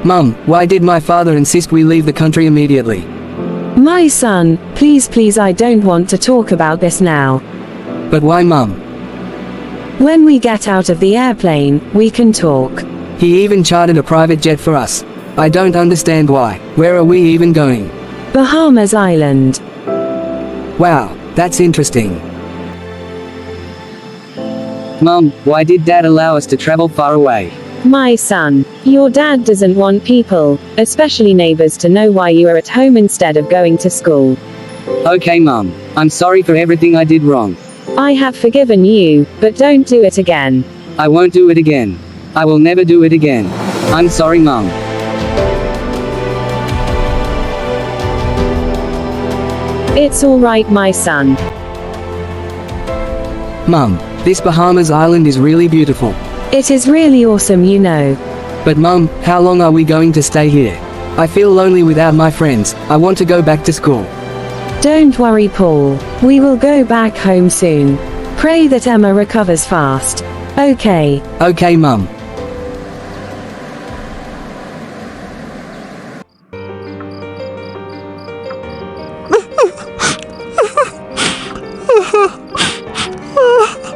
Mum, why did my father insist we leave the country immediately? My son, please I don't want to talk about this now. But why, Mum? When we get out of the airplane, we can talk. He even chartered a private jet for us. I don't understand why. Where are we even going? Bahamas Island. Wow, that's interesting. Mum, why did Dad allow us to travel far away? My son, your dad doesn't want people, especially neighbors, to know why you are at home instead of going to school. Okay, Mum. I'm sorry for everything I did wrong. I have forgiven you, but don't do it again. I won't do it again. I will never do it again. I'm sorry, Mum. It's alright, my son. Mum, this Bahamas Island is really beautiful. It is really awesome, you know. But Mum, how long are we going to stay here? I feel lonely without my friends. I want to go back to school. Don't worry, Paul. We will go back home soon. Pray that Emma recovers fast. Okay. Okay, Mum.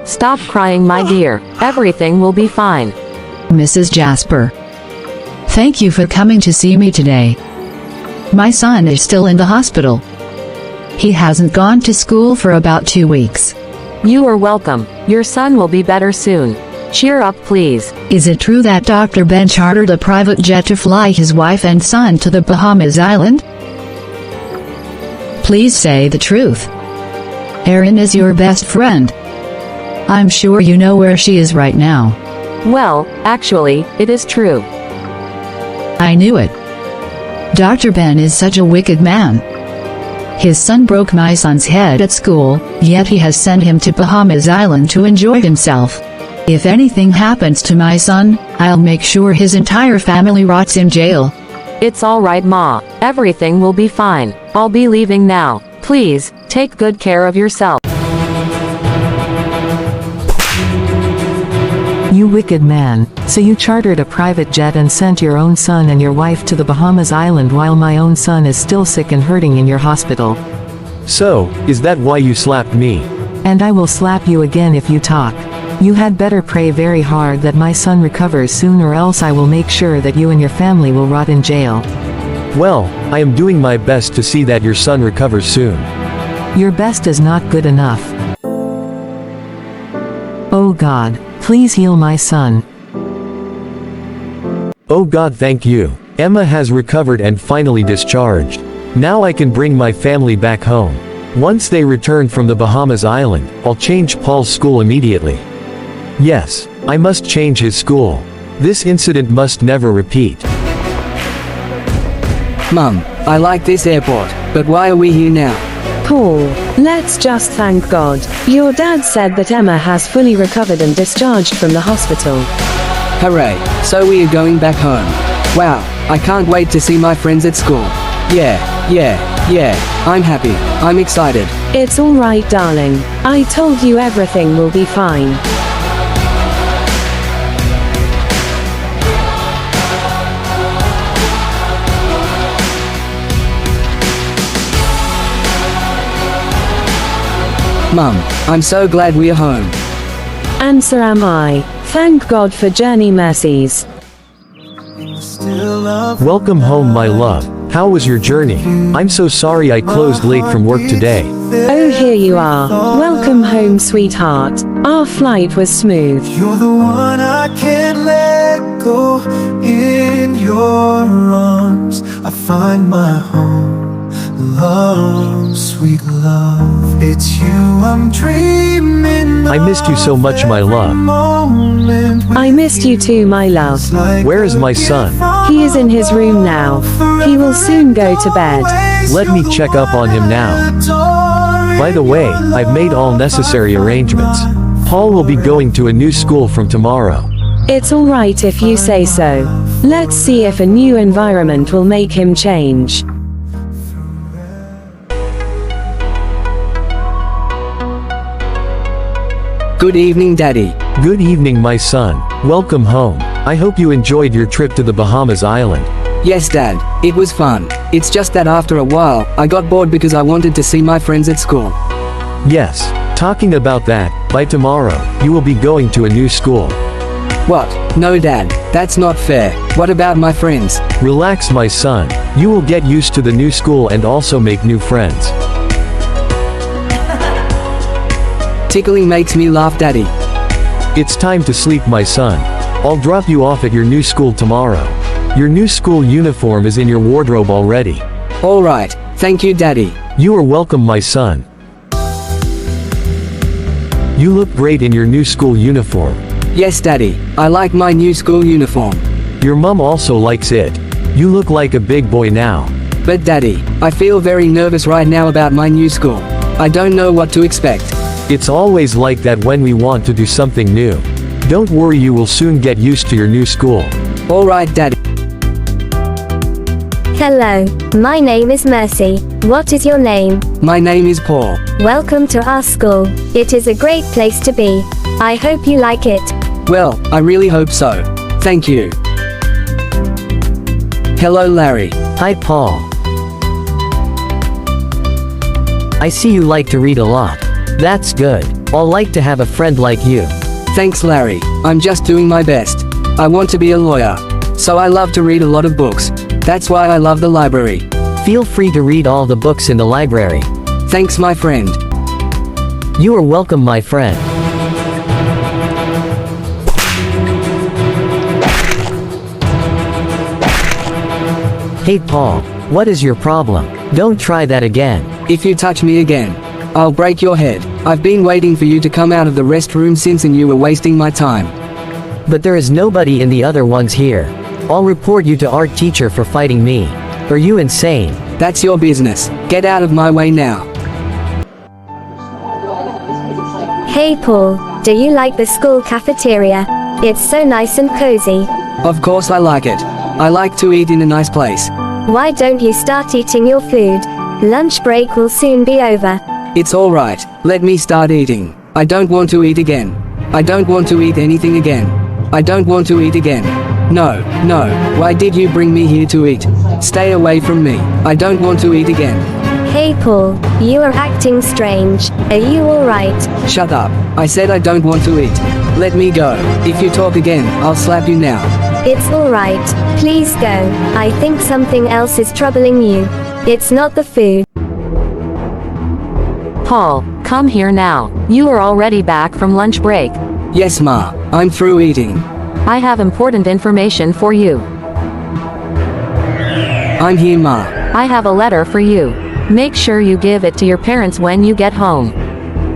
Stop crying, my dear. Everything will be fine. Mrs. Jasper. Thank you for coming to see me today. My son is still in the hospital. He hasn't gone to school for about 2 weeks. You are welcome. Your son will be better soon. Cheer up, please. Is it true that Dr. Ben chartered a private jet to fly his wife and son to the Bahamas Island? Please say the truth. Erin is your best friend. I'm sure you know where she is right now. Well, actually, it is true. I knew it. Dr. Ben is such a wicked man. His son broke my son's head at school, yet he has sent him to Bahamas Island to enjoy himself. If anything happens to my son, I'll make sure his entire family rots in jail. It's all right, Ma. Everything will be fine. I'll be leaving now. Please, take good care of yourself. You wicked man. So you chartered a private jet and sent your own son and your wife to the Bahamas Island while my own son is still sick and hurting in your hospital. So, is that why you slapped me? And I will slap you again if you talk. You had better pray very hard that my son recovers soon, or else I will make sure that you and your family will rot in jail. Well, I am doing my best to see that your son recovers soon. Your best is not good enough. Oh God, please heal my son. Oh God, thank you. Emma has recovered and finally discharged. Now I can bring my family back home. Once they return from the Bahamas Island, I'll change Paul's school immediately. Yes, I must change his school. This incident must never repeat. Mum, I like this airport, but why are we here now? Paul, let's just thank God. Your dad said that Emma has fully recovered and discharged from the hospital. Hooray, so we are going back home. Wow, I can't wait to see my friends at school. Yeah, I'm happy, I'm excited. It's alright, darling. I told you everything will be fine. Mum, I'm so glad we are home. And so am I. Thank God for journey mercies. Welcome home, my love. How was your journey? I'm so sorry I closed late from work today. Oh, here you are. Welcome home, sweetheart. Our flight was smooth. You're the one I can't let go. In your arms I find my home. Love, sweet love, it's you I'm dreaming of. I missed you so much, my love. I missed you too, my love. Where is my son? He is in his room now. He will soon go to bed. Let me check up on him now. By the way, I've made all necessary arrangements. Paul will be going to a new school from tomorrow. It's alright if you say so. Let's see if a new environment will make him change. Good evening, Daddy. Good evening, my son. Welcome home. I hope you enjoyed your trip to the Bahamas Island. Yes, Dad, it was fun. It's just that after a while, I got bored because I wanted to see my friends at school. Yes. Talking about that, by tomorrow, you will be going to a new school. What? No, Dad, that's not fair. What about my friends? Relax, my son. You will get used to the new school and also make new friends. Tickling makes me laugh, Daddy. It's time to sleep, my son. I'll drop you off at your new school tomorrow. Your new school uniform is in your wardrobe already. Alright, thank you, Daddy. You are welcome, my son. You look great in your new school uniform. Yes, Daddy, I like my new school uniform. Your mom also likes it. You look like a big boy now. But Daddy, I feel very nervous right now about my new school. I don't know what to expect. It's always like that when we want to do something new. Don't worry, you will soon get used to your new school. Alright, Daddy. Hello, my name is Mercy. What is your name? My name is Paul. Welcome to our school. It is a great place to be. I hope you like it. Well, I really hope so. Thank you. Hello, Larry. Hi, Paul. I see you like to read a lot. That's good. I'll like to have a friend like you. Thanks, Larry. I'm just doing my best. I want to be a lawyer. So I love to read a lot of books. That's why I love the library. Feel free to read all the books in the library. Thanks, my friend. You are welcome, my friend. Hey, Paul. What is your problem? Don't try that again. If you touch me again, I'll break your head. I've been waiting for you to come out of the restroom since and you were wasting my time. But there is nobody in the other ones here. I'll report you to art teacher for fighting me. Are you insane? That's your business. Get out of my way now. Hey Paul, do you like the school cafeteria? It's so nice and cozy. Of course I like it. I like to eat in a nice place. Why don't you start eating your food? Lunch break will soon be over. It's alright, let me start eating. I don't want to eat again. I don't want to eat anything again. I don't want to eat again. No, no, why did you bring me here to eat? Stay away from me. I don't want to eat again. Hey Paul, you are acting strange. Are you alright? Shut up. I said I don't want to eat. Let me go. If you talk again, I'll slap you now. It's alright. Please go. I think something else is troubling you. It's not the food. Paul, come here now. You are already back from lunch break. Yes, Ma. I'm through eating. I have important information for you. I'm here, Ma. I have a letter for you. Make sure you give it to your parents when you get home.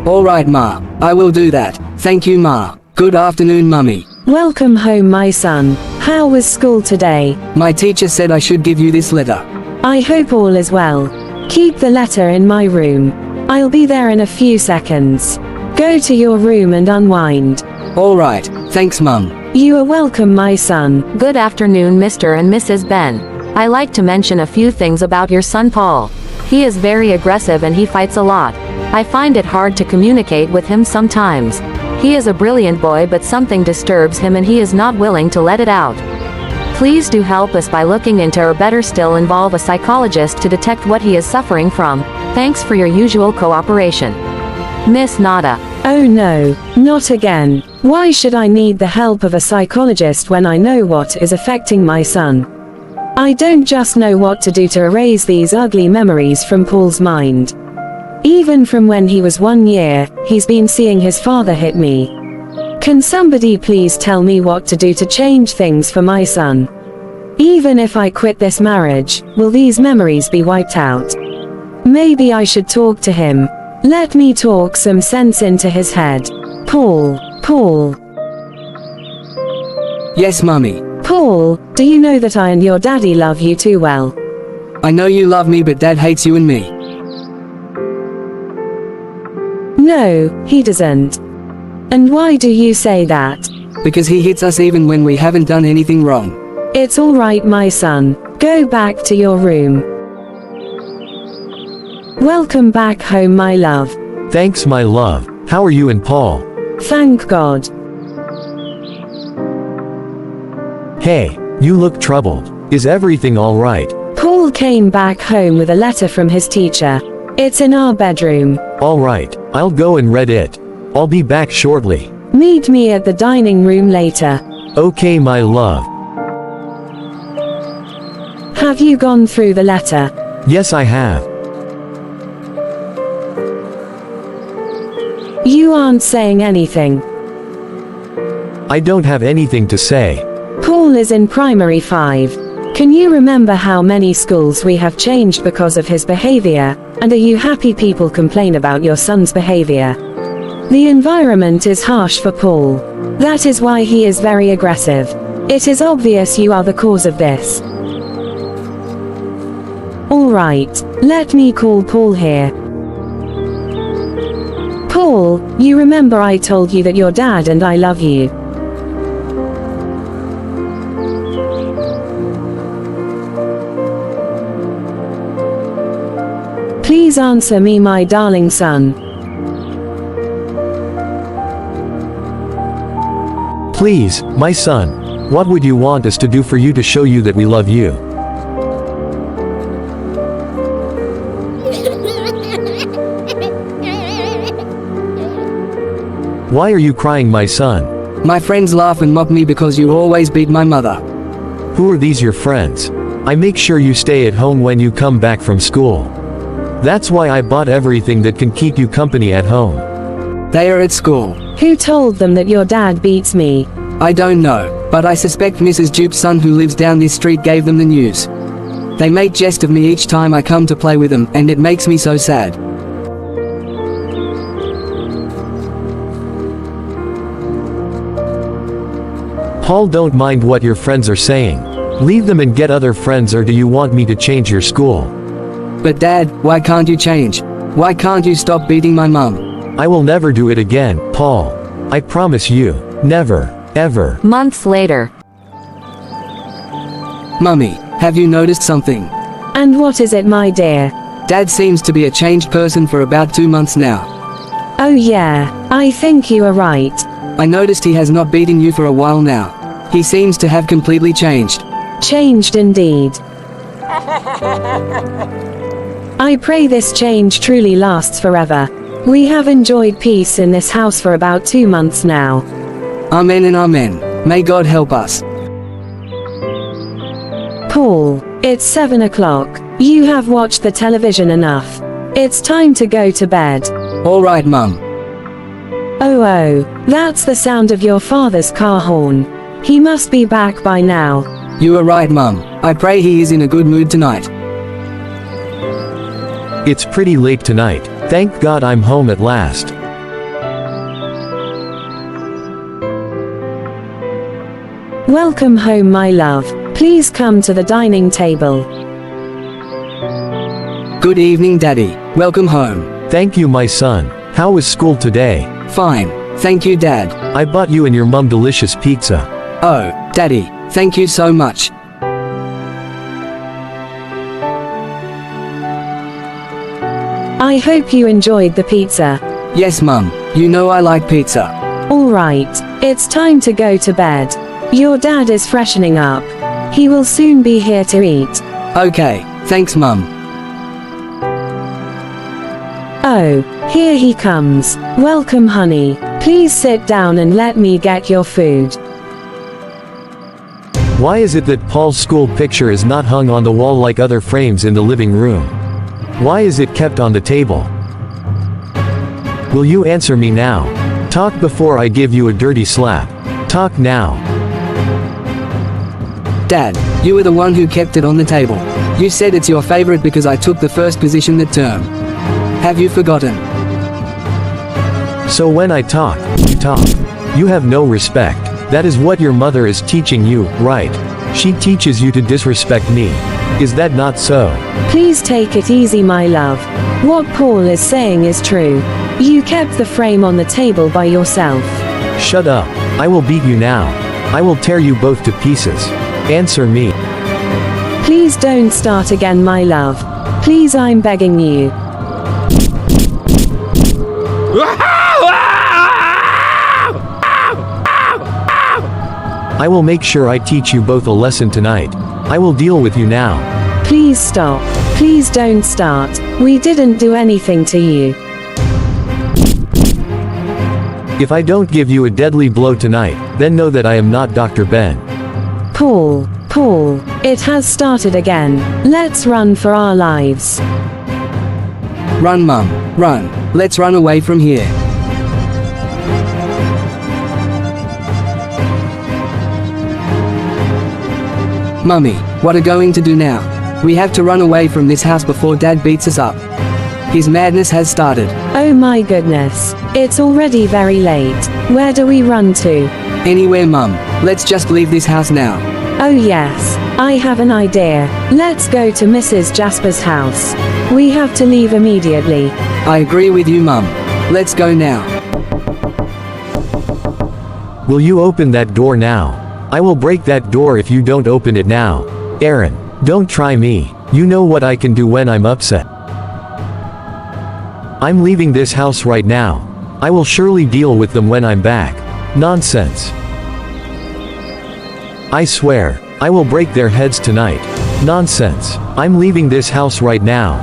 Alright, Ma. I will do that. Thank you, Ma. Good afternoon, Mummy. Welcome home, my son. How was school today? My teacher said I should give you this letter. I hope all is well. Keep the letter in my room. I'll be there in a few seconds. Go to your room and unwind. Alright, thanks, Mum. You are welcome, my son. Good afternoon, Mr. and Mrs. Ben. I like to mention a few things about your son Paul. He is very aggressive and he fights a lot. I find it hard to communicate with him sometimes. He is a brilliant boy, but something disturbs him and he is not willing to let it out. Please do help us by looking into, or better still involve a psychologist to detect what he is suffering from. Thanks for your usual cooperation. Miss Nada. Oh no, not again. Why should I need the help of a psychologist when I know what is affecting my son? I don't just know what to do to erase these ugly memories from Paul's mind. Even from when he was 1 year, he's been seeing his father hit me. Can somebody please tell me what to do to change things for my son? Even if I quit this marriage, will these memories be wiped out? Maybe I should talk to him. Let me talk some sense into his head. Paul. Yes, Mummy. Paul, do you know that I and your daddy love you too well? I know you love me, but Dad hates you and me. No, he doesn't. And why do you say that? Because he hits us even when we haven't done anything wrong. It's alright, my son. Go back to your room. Welcome back home, my love. Thanks, my love. How are you and Paul? Thank God. Hey, you look troubled. Is everything alright? Paul came back home with a letter from his teacher. It's in our bedroom. Alright, I'll go and read it. I'll be back shortly. Meet me at the dining room later. Okay, my love. Have you gone through the letter? Yes, I have. You aren't saying anything. I don't have anything to say. Paul is in primary 5. Can you remember how many schools we have changed because of his behavior? And are you happy people complain about your son's behavior? The environment is harsh for Paul. That is why he is very aggressive. It is obvious you are the cause of this. Alright, let me call Paul here. Paul, you remember I told you that your dad and I love you. Please answer me, my darling son. Please, my son. What would you want us to do for you to show you that we love you? Why are you crying, my son? My friends laugh and mock me because you always beat my mother. Who are these your friends? I make sure you stay at home when you come back from school. That's why I bought everything that can keep you company at home. They are at school. Who told them that your dad beats me? I don't know, but I suspect Mrs. Jupe's son who lives down this street gave them the news. They make jest of me each time I come to play with them, and it makes me so sad. Paul, don't mind what your friends are saying. Leave them and get other friends, or do you want me to change your school? But Dad, why can't you change? Why can't you stop beating my mum? I will never do it again, Paul. I promise you. Never, ever. Months later. Mummy, have you noticed something? And what is it, my dear? Dad seems to be a changed person for about 2 months now. Oh yeah, I think you are right. I noticed he has not beaten you for a while now. He seems to have completely changed. Changed indeed. I pray this change truly lasts forever. We have enjoyed peace in this house for about 2 months now. Amen and amen. May God help us. Paul, it's 7 o'clock. You have watched the television enough. It's time to go to bed. All right, Mum. Oh, that's the sound of your father's car horn. He must be back by now. You are right, Mum. I pray he is in a good mood tonight. It's pretty late tonight. Thank God I'm home at last. Welcome home, my love. Please come to the dining table. Good evening, Daddy. Welcome home. Thank you, my son. How was school today? Fine. Thank you, Dad. I bought you and your mum delicious pizza. Oh, Daddy, thank you so much. I hope you enjoyed the pizza. Yes, Mum. You know I like pizza. Alright, it's time to go to bed. Your dad is freshening up. He will soon be here to eat. Okay, thanks, Mum. Oh, here he comes. Welcome, honey. Please sit down and let me get your food. Why is it that Paul's school picture is not hung on the wall like other frames in the living room? Why is it kept on the table? Will you answer me now? Talk before I give you a dirty slap. Talk now. Dad, you were the one who kept it on the table. You said it's your favorite because I took the first position that term. Have you forgotten? So when I talk, you talk. You have no respect. That is what your mother is teaching you, right? She teaches you to disrespect me. Is that not so? Please take it easy, my love. What Paul is saying is true. You kept the frame on the table by yourself. Shut up. I will beat you now. I will tear you both to pieces. Answer me. Please don't start again, my love. Please, I'm begging you. I will make sure I teach you both a lesson tonight. I will deal with you now. Please stop. Please don't start. We didn't do anything to you. If I don't give you a deadly blow tonight, then know that I am not Dr. Ben. Paul, it has started again. Let's run for our lives. Run, Mum, run. Let's run away from here. Mummy, what are we going to do now? We have to run away from this house before Dad beats us up. His madness has started. Oh my goodness. It's already very late. Where do we run to? Anywhere, Mum. Let's just leave this house now. Oh yes, I have an idea. Let's go to Mrs. Jasper's house. We have to leave immediately. I agree with you, Mum. Let's go now. Will you open that door now? I will break that door if you don't open it now. Aaron, don't try me. You know what I can do when I'm upset. I'm leaving this house right now. I will surely deal with them when I'm back. Nonsense. I swear, I will break their heads tonight. Nonsense. I'm leaving this house right now.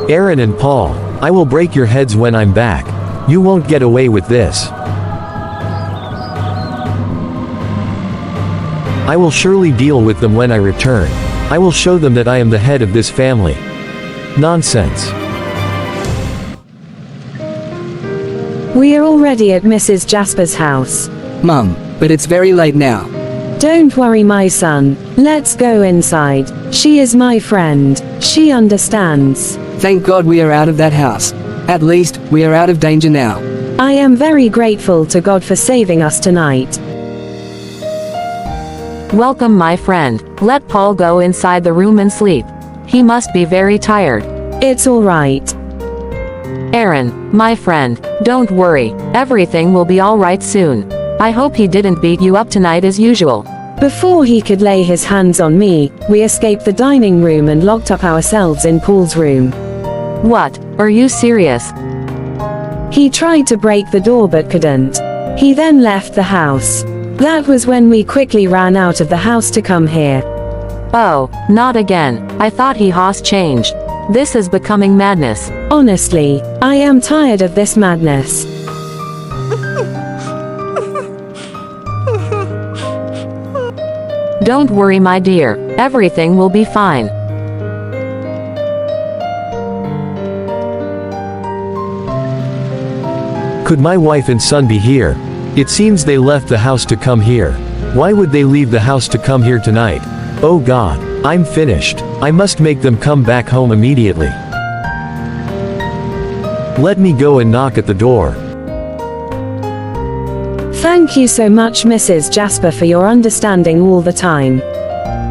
Aaron and Paul, I will break your heads when I'm back. You won't get away with this. I will surely deal with them when I return. I will show them that I am the head of this family. Nonsense. We are already at Mrs. Jasper's house. Mum, but it's very late now. Don't worry, my son. Let's go inside. She is my friend. She understands. Thank God we are out of that house. At least, we are out of danger now. I am very grateful to God for saving us tonight. Welcome, my friend. Let Paul go inside the room and sleep. He must be very tired. It's all right. Aaron, my friend, don't worry. Everything will be all right soon. I hope he didn't beat you up tonight as usual. Before he could lay his hands on me, we escaped the dining room and locked up ourselves in Paul's room. What? Are you serious? He tried to break the door but couldn't. He then left the house. That was when we quickly ran out of the house to come here. Oh, not again. I thought he has changed. This is becoming madness. Honestly, I am tired of this madness. Don't worry, my dear. Everything will be fine. Could my wife and son be here? It seems they left the house to come here. Why would they leave the house to come here tonight? Oh God, I'm finished. I must make them come back home immediately. Let me go and knock at the door. Thank you so much, Mrs. Jasper, for your understanding all the time.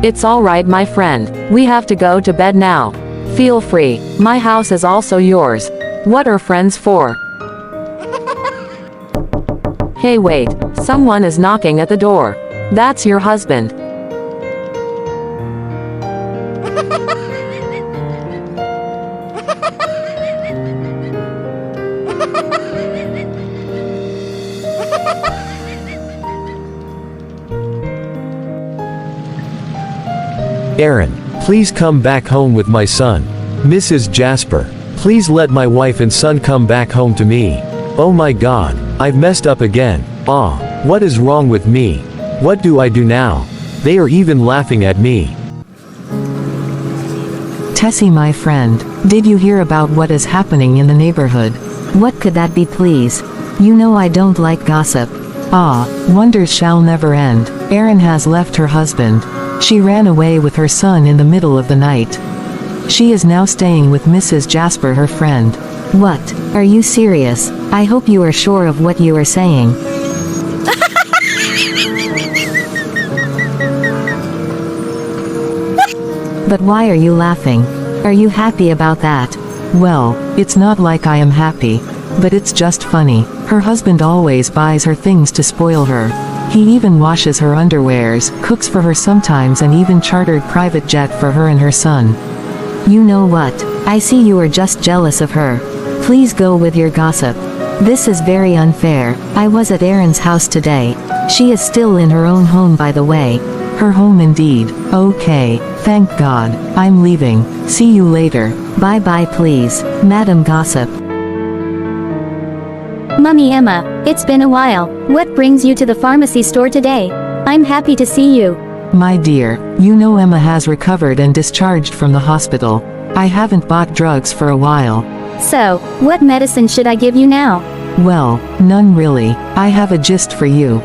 It's all right, my friend. We have to go to bed now. Feel free. My house is also yours. What are friends for? Hey, wait. Someone is knocking at the door. That's your husband. Aaron, please come back home with my son. Mrs. Jasper, please let my wife and son come back home to me. Oh my God, I've messed up again. What is wrong with me? What do I do now? They are even laughing at me. Tessie, my friend, did you hear about what is happening in the neighborhood? What could that be, please? You know I don't like gossip. Wonders shall never end. Erin has left her husband. She ran away with her son in the middle of the night. She is now staying with Mrs. Jasper, her friend. What? Are you serious? I hope you are sure of what you are saying. But why are you laughing? Are you happy about that? Well, it's not like I am happy. But it's just funny. Her husband always buys her things to spoil her. He even washes her underwears, cooks for her sometimes, and even chartered private jet for her and her son. You know what? I see you are just jealous of her. Please go with your gossip. This is very unfair. I was at Erin's house today. She is still in her own home, by the way. Her home indeed. Okay, thank God. I'm leaving. See you later. Bye-bye please, Madam Gossip. Mummy Emma, it's been a while. What brings you to the pharmacy store today? I'm happy to see you. My dear, you know Emma has recovered and discharged from the hospital. I haven't bought drugs for a while. So, what medicine should I give you now? Well, none really. I have a gist for you.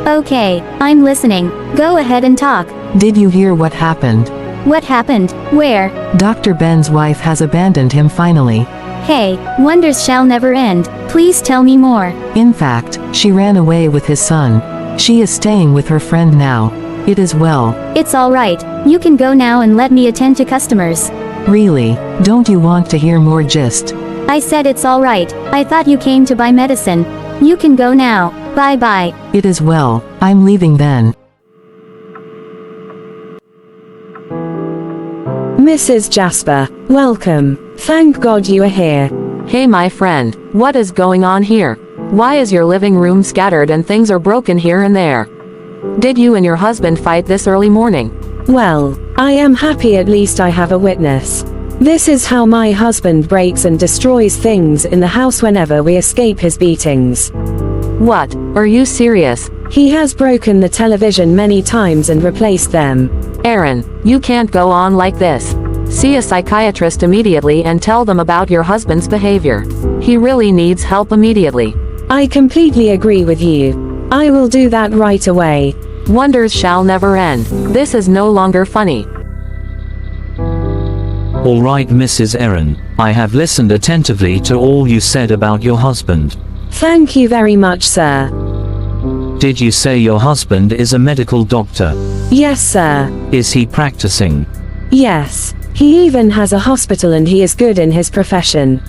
Okay, I'm listening. Go ahead and talk. Did you hear what happened? What happened? Where? Dr. Ben's wife has abandoned him finally. Hey, wonders shall never end. Please tell me more. In fact, she ran away with his son. She is staying with her friend now. It is well. It's alright. You can go now and let me attend to customers. Really, don't you want to hear more gist? I said it's alright. I thought you came to buy medicine. You can go now. Bye bye. It is well. I'm leaving then. Mrs. Jasper, welcome. Thank God you are here. Hey my friend, what is going on here? Why is your living room scattered and things are broken here and there? Did you and your husband fight this early morning? Well, I am happy at least I have a witness. This is how my husband breaks and destroys things in the house whenever we escape his beatings. What? Are you serious? He has broken the television many times and replaced them. Aaron, you can't go on like this. See a psychiatrist immediately and tell them about your husband's behavior. He really needs help immediately. I completely agree with you. I will do that right away. Wonders shall never end. This is no longer funny. All right, Mrs. Aaron, I have listened attentively to all you said about your husband. Thank you very much, sir. Did you say your husband is a medical doctor? Yes, sir. Is he practicing? Yes. He even has a hospital and he is good in his profession.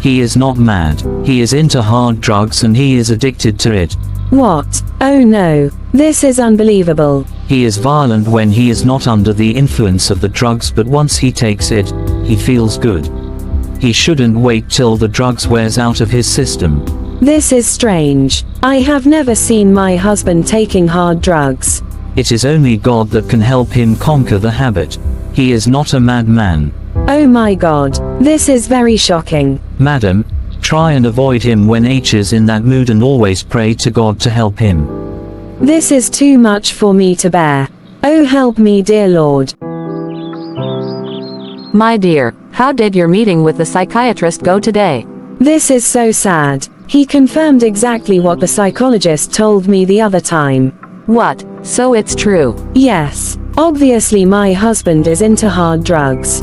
He is not mad. He is into hard drugs and he is addicted to it. What? Oh no. This is unbelievable. He is violent when he is not under the influence of the drugs, but once he takes it, he feels good. He shouldn't wait till the drugs wears out of his system. This is strange. I have never seen my husband taking hard drugs. It is only God that can help him conquer the habit. He is not a madman. Oh my God. This is very shocking. Madam, try and avoid him when H is in that mood and always pray to God to help him. This is too much for me to bear. Oh help me, dear Lord. My dear, how did your meeting with the psychiatrist go today? This is so sad. He confirmed exactly what the psychologist told me the other time. What? So it's true? Yes. Obviously my husband is into hard drugs.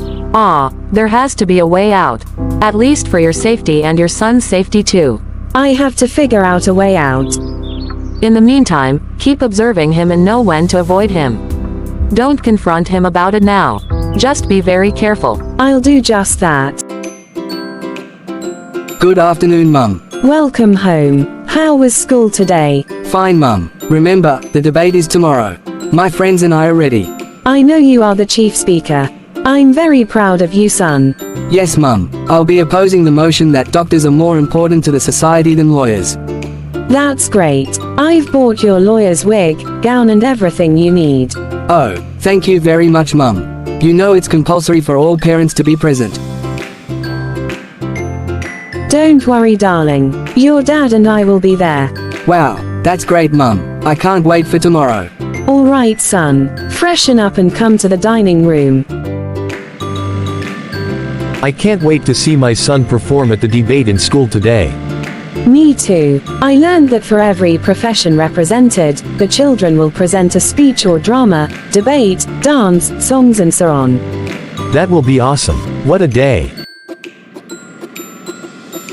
There has to be a way out. At least for your safety and your son's safety too. I have to figure out a way out. In the meantime, keep observing him and know when to avoid him. Don't confront him about it now. Just be very careful. I'll do just that. Good afternoon, Mum. Welcome home. How was school today? Fine, Mum. Remember, the debate is tomorrow. My friends and I are ready. I know you are the chief speaker. I'm very proud of you, son. Yes, Mum. I'll be opposing the motion that doctors are more important to the society than lawyers. That's great. I've bought your lawyer's wig, gown and everything you need. Oh, thank you very much, Mum. You know it's compulsory for all parents to be present. Don't worry, darling. Your dad and I will be there. Wow, that's great, Mum. I can't wait for tomorrow. All right, son. Freshen up and come to the dining room. I can't wait to see my son perform at the debate in school today. Me too. I learned that for every profession represented, the children will present a speech or drama, debate, dance, songs and so on. That will be awesome. What a day.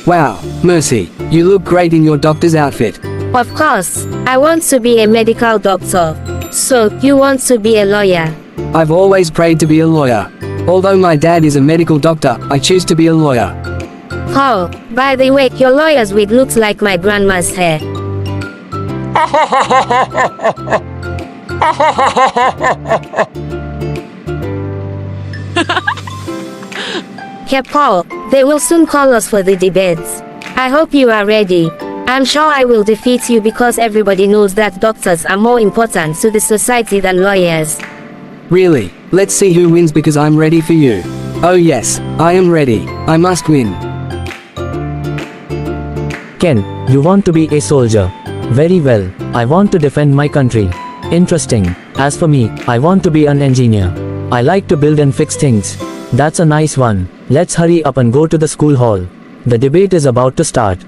Wow, Mercy, you look great in your doctor's outfit. Of course, I want to be a medical doctor. So, you want to be a lawyer? I've always prayed to be a lawyer. Although my dad is a medical doctor, I choose to be a lawyer. Oh, by the way, your lawyer's wig looks like my grandma's hair. Here, Paul, they will soon call us for the debates. I hope you are ready. I'm sure I will defeat you because everybody knows that doctors are more important to the society than lawyers. Really? Let's see who wins because I'm ready for you. Oh yes, I am ready. I must win. Ken, you want to be a soldier. Very well, I want to defend my country. Interesting. As for me, I want to be an engineer. I like to build and fix things. That's a nice one. Let's hurry up and go to the school hall. The debate is about to start.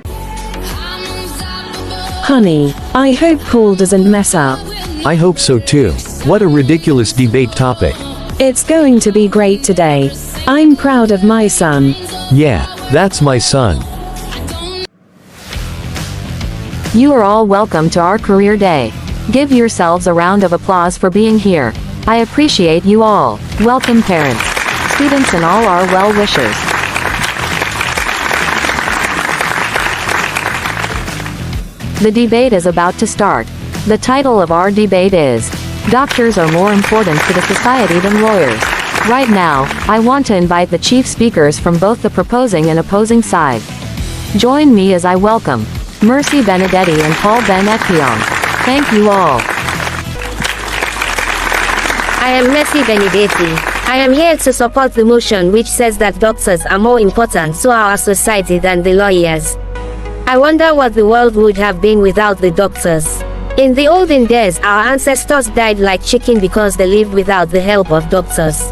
Honey, I hope Paul doesn't mess up. I hope so too. What a ridiculous debate topic. It's going to be great today. I'm proud of my son. Yeah, that's my son. You are all welcome to our career day. Give yourselves a round of applause for being here. I appreciate you all. Welcome parents, students and all our well-wishers. The debate is about to start. The title of our debate is, Doctors are more important to the society than lawyers. Right now, I want to invite the chief speakers from both the proposing and opposing side. Join me as I welcome Mercy Benedetti and Paul Ben Ekpiong. Thank you all. I am Mercy Benedetti. I am here to support the motion which says that doctors are more important to our society than the lawyers. I wonder what the world would have been without the doctors. In the olden days, our ancestors died like chicken because they lived without the help of doctors.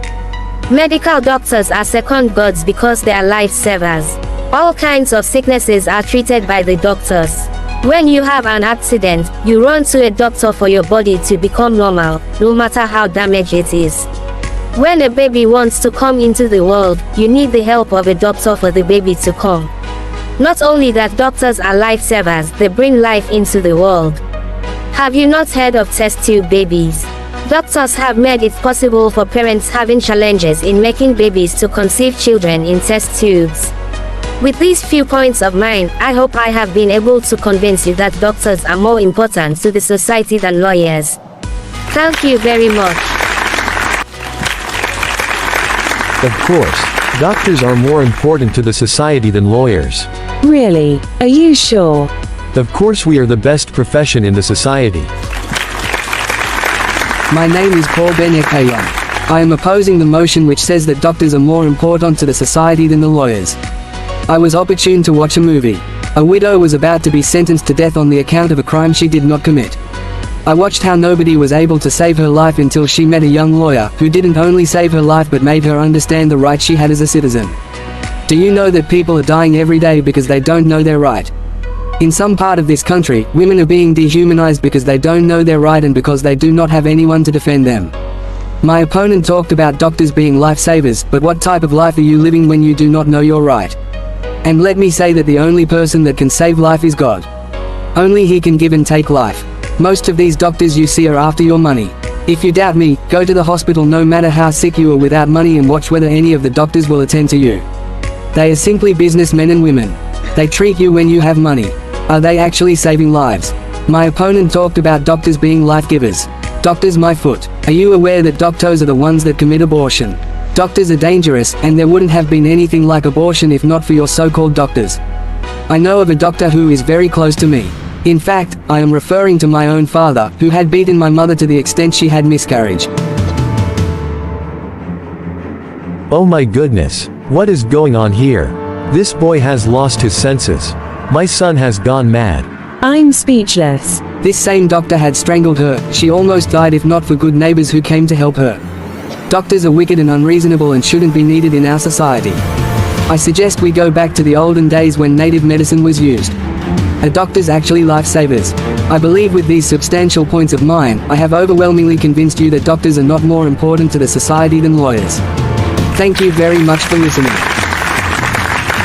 Medical doctors are second gods because they are lifesavers. All kinds of sicknesses are treated by the doctors. When you have an accident, you run to a doctor for your body to become normal, no matter how damaged it is. When a baby wants to come into the world, you need the help of a doctor for the baby to come. Not only that, doctors are lifesavers, they bring life into the world. Have you not heard of test tube babies? Doctors have made it possible for parents having challenges in making babies to conceive children in test tubes. With these few points of mine, I hope I have been able to convince you that doctors are more important to the society than lawyers. Thank you very much. Of course, doctors are more important to the society than lawyers. Really? Are you sure? Of course we are the best profession in the society. My name is Paul Ben Ekpiong. I am opposing the motion which says that doctors are more important to the society than the lawyers. I was opportune to watch a movie. A widow was about to be sentenced to death on the account of a crime she did not commit. I watched how nobody was able to save her life until she met a young lawyer who didn't only save her life but made her understand the rights she had as a citizen. Do you know that people are dying every day because they don't know their right? In some part of this country, women are being dehumanized because they don't know their right and because they do not have anyone to defend them. My opponent talked about doctors being lifesavers, but what type of life are you living when you do not know your right? And let me say that the only person that can save life is God. Only He can give and take life. Most of these doctors you see are after your money. If you doubt me, go to the hospital no matter how sick you are without money and watch whether any of the doctors will attend to you. They are simply businessmen and women. They treat you when you have money. Are they actually saving lives? My opponent talked about doctors being life givers. Doctors, my foot. Are you aware that doctors are the ones that commit abortion? Doctors are dangerous, and there wouldn't have been anything like abortion if not for your so-called doctors. I know of a doctor who is very close to me. In fact, I am referring to my own father, who had beaten my mother to the extent she had miscarriage. Oh my goodness, what is going on here? This boy has lost his senses. My son has gone mad. I'm speechless. This same doctor had strangled her. She almost died if not for good neighbors who came to help her. Doctors are wicked and unreasonable and shouldn't be needed in our society. I suggest we go back to the olden days when native medicine was used. Are doctors actually lifesavers? I believe with these substantial points of mine, I have overwhelmingly convinced you that doctors are not more important to the society than lawyers. Thank you very much for listening.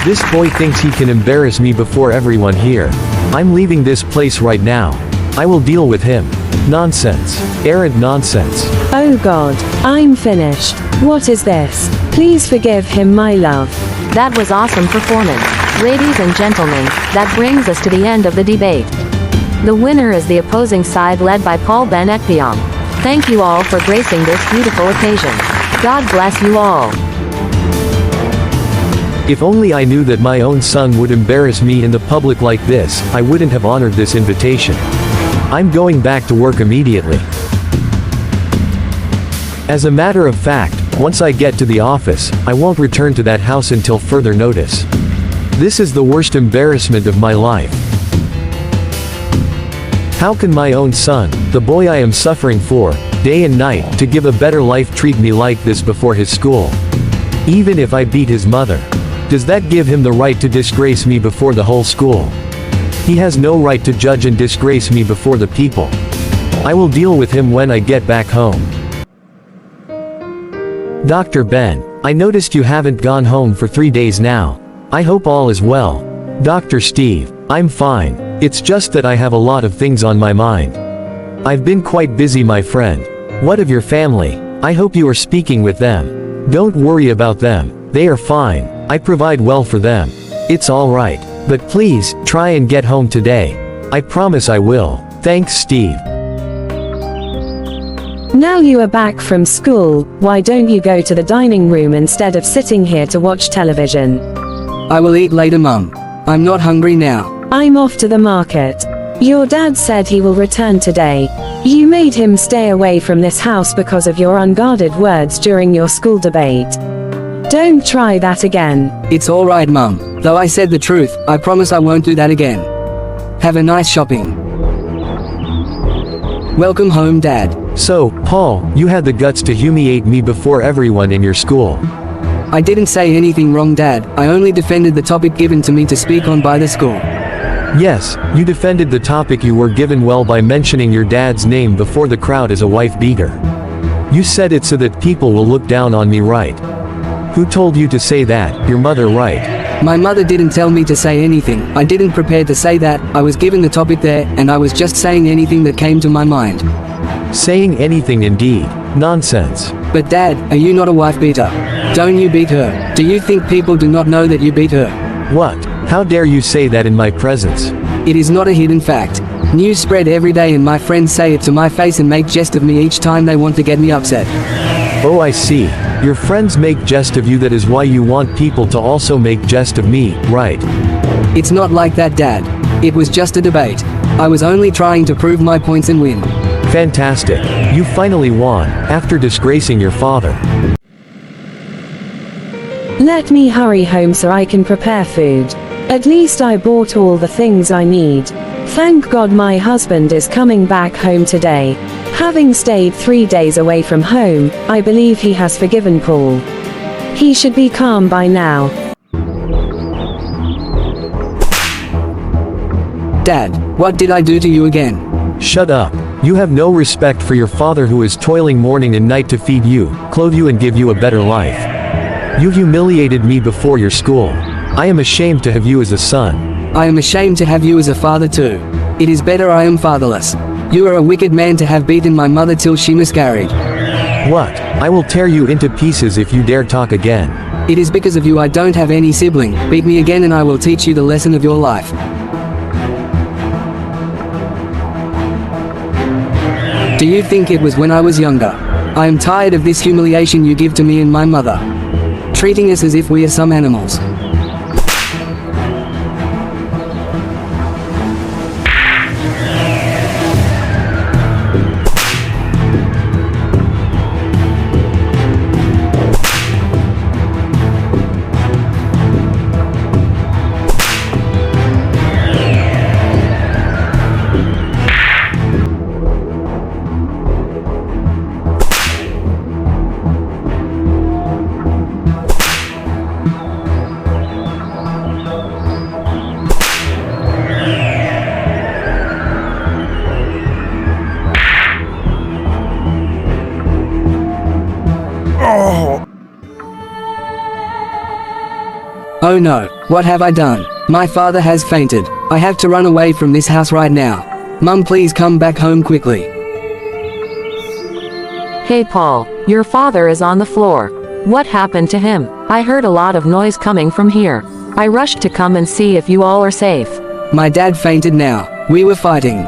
This boy thinks he can embarrass me before everyone here. I'm leaving this place right now. I will deal with him. Nonsense. Errant nonsense. Oh God, I'm finished. What is this? Please forgive him, my love. That was awesome performance. Ladies and gentlemen, that brings us to the end of the debate. The winner is the opposing side led by Paul Ben Ekpiong. Thank you all for gracing this beautiful occasion. God bless you all. If only I knew that my own son would embarrass me in the public like this, I wouldn't have honored this invitation. I'm going back to work immediately. As a matter of fact, once I get to the office, I won't return to that house until further notice. This is the worst embarrassment of my life. How can my own son, the boy I am suffering for, day and night, to give a better life, treat me like this before his school? Even if I beat his mother, does that give him the right to disgrace me before the whole school? He has no right to judge and disgrace me before the people. I will deal with him when I get back home. Dr. Ben, I noticed you haven't gone home for 3 days now. I hope all is well. Dr. Steve, I'm fine. It's just that I have a lot of things on my mind. I've been quite busy, my friend. What of your family? I hope you are speaking with them. Don't worry about them. They are fine. I provide well for them. It's all right. But please, try and get home today. I promise I will. Thanks, Steve. Now you are back from school, why don't you go to the dining room instead of sitting here to watch television? I will eat later, Mum. I'm not hungry now. I'm off to the market. Your dad said he will return today. You made him stay away from this house because of your unguarded words during your school debate. Don't try that again. It's all right, Mum. Though I said the truth, I promise I won't do that again. Have a nice shopping. Welcome home, Dad. So, Paul, you had the guts to humiliate me before everyone in your school. I didn't say anything wrong, Dad. I only defended the topic given to me to speak on by the school. Yes, you defended the topic you were given well by mentioning your dad's name before the crowd as a wife beater. You said it so that people will look down on me, right? Who told you to say that? Your mother, right? My mother didn't tell me to say anything. I didn't prepare to say that. I was given the topic there, and I was just saying anything that came to my mind. Saying anything indeed. Nonsense. But Dad, are you not a wife beater? Don't you beat her? Do you think people do not know that you beat her? What? How dare you say that in my presence? It is not a hidden fact. News spread every day and my friends say it to my face and make jest of me each time they want to get me upset. Oh, I see. Your friends make jest of you, that is why you want people to also make jest of me, right? It's not like that, Dad. It was just a debate. I was only trying to prove my points and win. Fantastic. You finally won, after disgracing your father. Let me hurry home so I can prepare food. At least I bought all the things I need. Thank God my husband is coming back home today. Having stayed 3 days away from home, I believe he has forgiven Paul. He should be calm by now. Dad, what did I do to you again? Shut up. You have no respect for your father who is toiling morning and night to feed you, clothe you and give you a better life. You humiliated me before your school. I am ashamed to have you as a son. I am ashamed to have you as a father too. It is better I am fatherless. You are a wicked man to have beaten my mother till she miscarried. What? I will tear you into pieces if you dare talk again. It is because of you I don't have any sibling. Beat me again and I will teach you the lesson of your life. Do you think it was when I was younger? I am tired of this humiliation you give to me and my mother. Treating us as if we are some animals. Oh no, what have I done? My father has fainted. I have to run away from this house right now. Mum, please come back home quickly. Hey Paul, your father is on the floor. What happened to him? I heard a lot of noise coming from here. I rushed to come and see if you all are safe. My dad fainted now. We were fighting.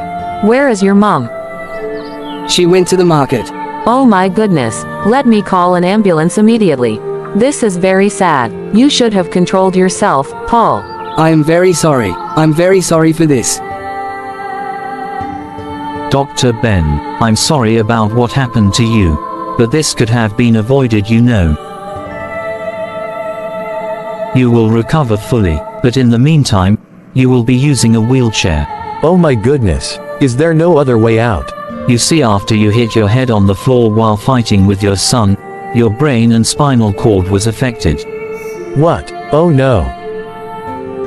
Where is your mom? She went to the market. Oh my goodness, let me call an ambulance immediately. This is very sad. You should have controlled yourself, Paul. I am very sorry. I'm very sorry for this. Dr. Ben, I'm sorry about what happened to you. But this could have been avoided, you know. You will recover fully, but in the meantime, you will be using a wheelchair. Oh my goodness. Is there no other way out? You see, after you hit your head on the floor while fighting with your son, your brain and spinal cord was affected. What? Oh no.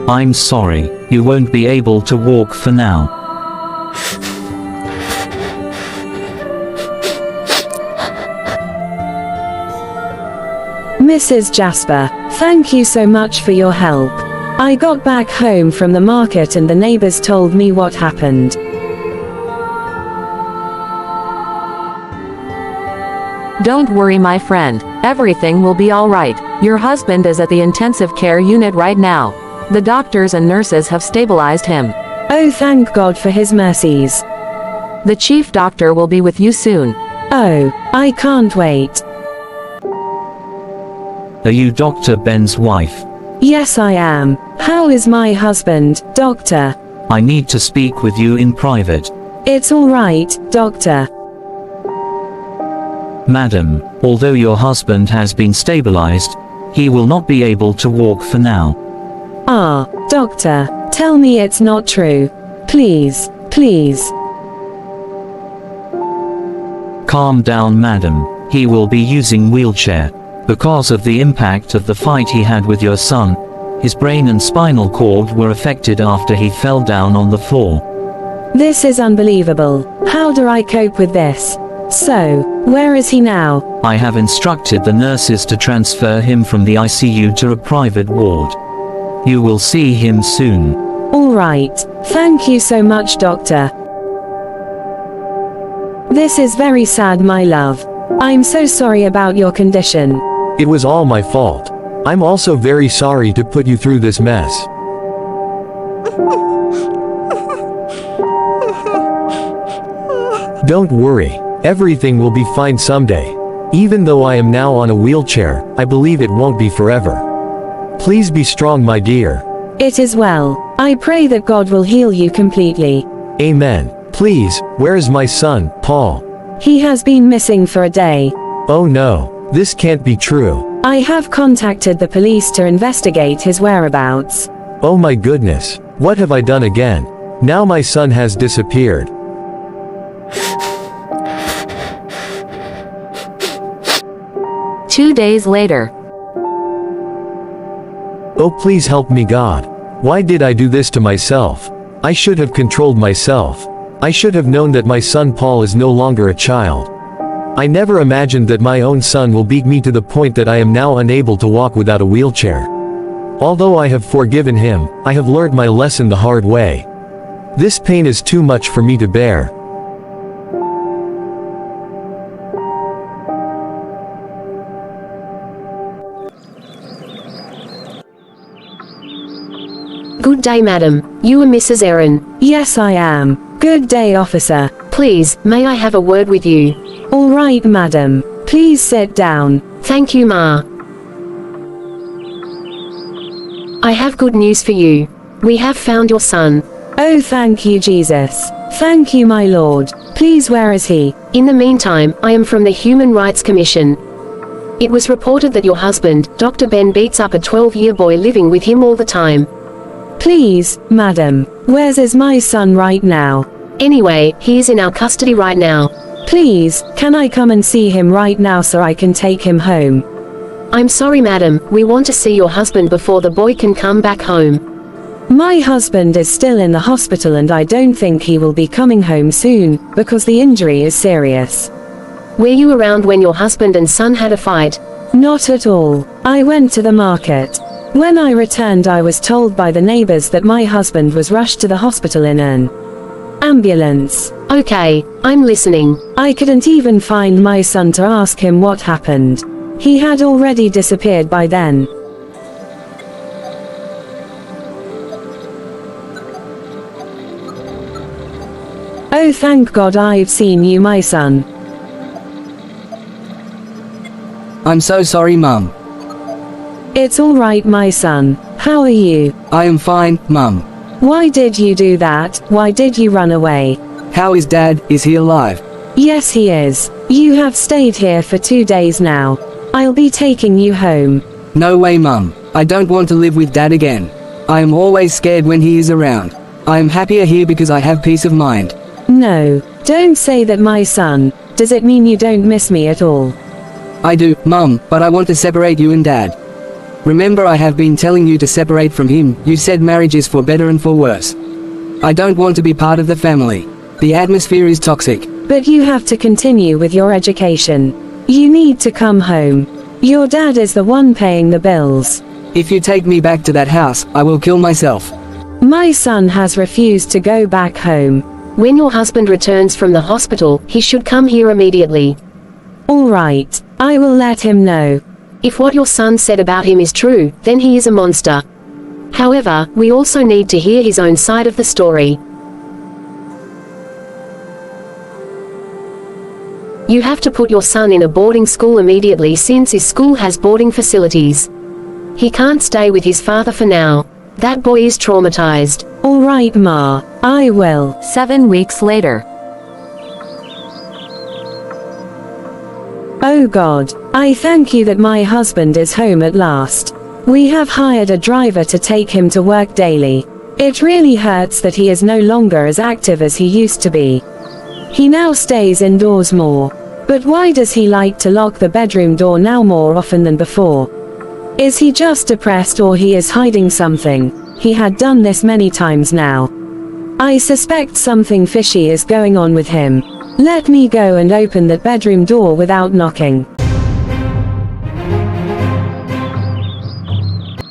I'm sorry, you won't be able to walk for now. Mrs. Jasper, thank you so much for your help. I got back home from the market and the neighbors told me what happened. Don't worry, my friend. Everything will be all right. Your husband is at the intensive care unit right now. The doctors and nurses have stabilized him. Oh, thank God for his mercies. The chief doctor will be with you soon. Oh, I can't wait. Are you Dr. Ben's wife? Yes, I am. How is my husband, doctor? I need to speak with you in private. It's all right, doctor. Madam, although your husband has been stabilized, he will not be able to walk for now. Ah, doctor, tell me it's not true. Please, please. Calm down, madam. He will be using wheelchair. Because of the impact of the fight he had with your son, his brain and spinal cord were affected after he fell down on the floor. This is unbelievable. How do I cope with this? So, where is he now? I have instructed the nurses to transfer him from the ICU to a private ward. You will see him soon. All right. Thank you so much, doctor. This is very sad, my love. I'm so sorry about your condition. It was all my fault. I'm also very sorry to put you through this mess. Don't worry. Everything will be fine someday. Even though I am now on a wheelchair, I believe it won't be forever. Please be strong, my dear. It is well. I pray that God will heal you completely. Amen. Please, where is my son, Paul? He has been missing for a day. Oh no. This can't be true. I have contacted the police to investigate his whereabouts. Oh my goodness. What have I done again? Now my son has disappeared. Two days later. Oh, please help me, God. Why did I do this to myself? I should have controlled myself. I should have known that my son Paul is no longer a child. I never imagined that my own son will beat me to the point that I am now unable to walk without a wheelchair. Although I have forgiven him, I have learned my lesson the hard way. This pain is too much for me to bear. Good day, madam. You are Mrs. Aaron. Yes, I am. Good day, officer. Please, may I have a word with you? All right, madam. Please sit down. Thank you, ma. I have good news for you. We have found your son. Oh, thank you, Jesus. Thank you, my Lord. Please, where is he? In the meantime, I am from the Human Rights Commission. It was reported that your husband, Dr. Ben, beats up a 12-year boy living with him all the time. Please, madam, where's is my son right now? Anyway, he is in our custody right now. Please, can I come and see him right now so I can take him home? I'm sorry, madam, we want to see your husband before the boy can come back home. My husband is still in the hospital and I don't think he will be coming home soon, because the injury is serious. Were you around when your husband and son had a fight? Not at all. I went to the market. When I returned, I was told by the neighbors that my husband was rushed to the hospital in an ambulance. Okay, I'm listening. I couldn't even find my son to ask him what happened. He had already disappeared by then. Oh, thank God I've seen you, my son. I'm so sorry, Mum. It's alright, my son. How are you? I am fine, Mum. Why did you do that? Why did you run away? How is Dad? Is he alive? Yes, he is. You have stayed here for 2 days now. I'll be taking you home. No way, Mum. I don't want to live with Dad again. I am always scared when he is around. I am happier here because I have peace of mind. No, don't say that, my son. Does it mean you don't miss me at all? I do, Mum, but I want to separate you and Dad. Remember, I have been telling you to separate from him. You said marriage is for better and for worse. I don't want to be part of the family. The atmosphere is toxic. But you have to continue with your education. You need to come home. Your dad is the one paying the bills. If you take me back to that house, I will kill myself. My son has refused to go back home. When your husband returns from the hospital, he should come here immediately. Alright, I will let him know. If what your son said about him is true, then he is a monster. However, we also need to hear his own side of the story. You have to put your son in a boarding school immediately since his school has boarding facilities. He can't stay with his father for now. That boy is traumatized. Alright, Ma, I will. 7 weeks later. Oh God, I thank you that my husband is home at last. We have hired a driver to take him to work daily. It really hurts that he is no longer as active as he used to be. He now stays indoors more. But why does he like to lock the bedroom door now more often than before? Is he just depressed or he is hiding something? He had done this many times now. I suspect something fishy is going on with him. Let me go and open that bedroom door without knocking.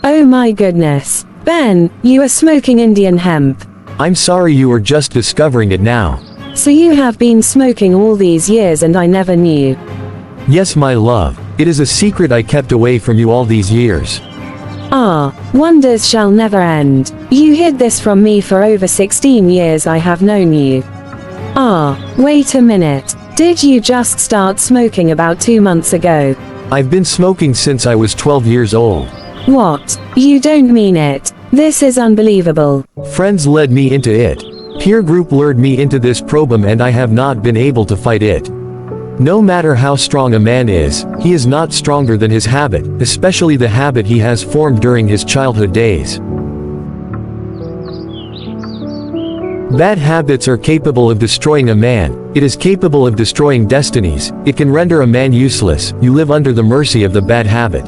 Oh my goodness. Ben, you are smoking Indian hemp. I'm sorry, you are just discovering it now. So you have been smoking all these years and I never knew. Yes, my love. It is a secret I kept away from you all these years. Ah, wonders shall never end. You hid this from me for over 16 years I have known you. Ah, wait a minute. Did you just start smoking about 2 months ago? I've been smoking since I was 12 years old. What? You don't mean it. This is unbelievable. Friends led me into it. Peer group lured me into this problem and I have not been able to fight it. No matter how strong a man is, he is not stronger than his habit, especially the habit he has formed during his childhood days. Bad habits are capable of destroying a man. It is capable of destroying destinies. It can render a man useless. You live under the mercy of the bad habit.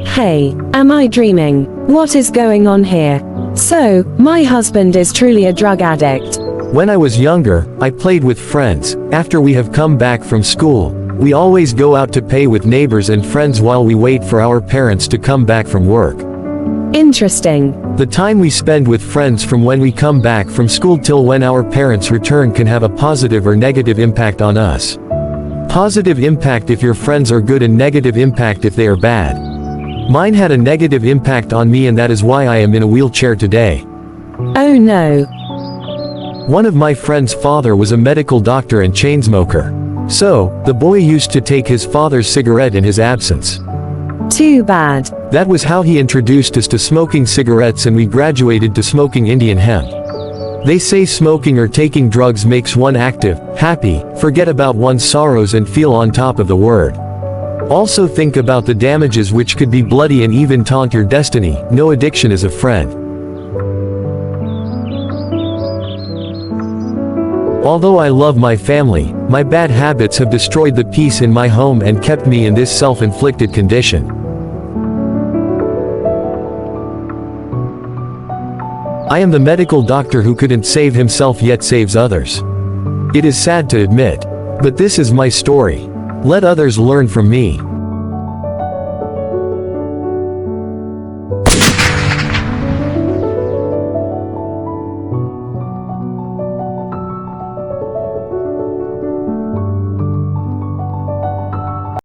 Hey, am I dreaming? What is going on here? So, my husband is truly a drug addict. When I was younger, I played with friends. After we have come back from school, we always go out to play with neighbors and friends while we wait for our parents to come back from work. Interesting. The time we spend with friends from when we come back from school till when our parents return can have a positive or negative impact on us. Positive impact if your friends are good and negative impact if they are bad. Mine had a negative impact on me and that is why I am in a wheelchair today. Oh no. One of my friend's father was a medical doctor and chain smoker. So, the boy used to take his father's cigarette in his absence. Too bad. That was how he introduced us to smoking cigarettes and we graduated to smoking Indian hemp. They say smoking or taking drugs makes one active, happy, forget about one's sorrows and feel on top of the world. Also think about the damages which could be bloody and even taunt your destiny. No addiction is a friend. Although I love my family, my bad habits have destroyed the peace in my home and kept me in this self-inflicted condition. I am the medical doctor who couldn't save himself yet saves others. It is sad to admit. But this is my story. Let others learn from me.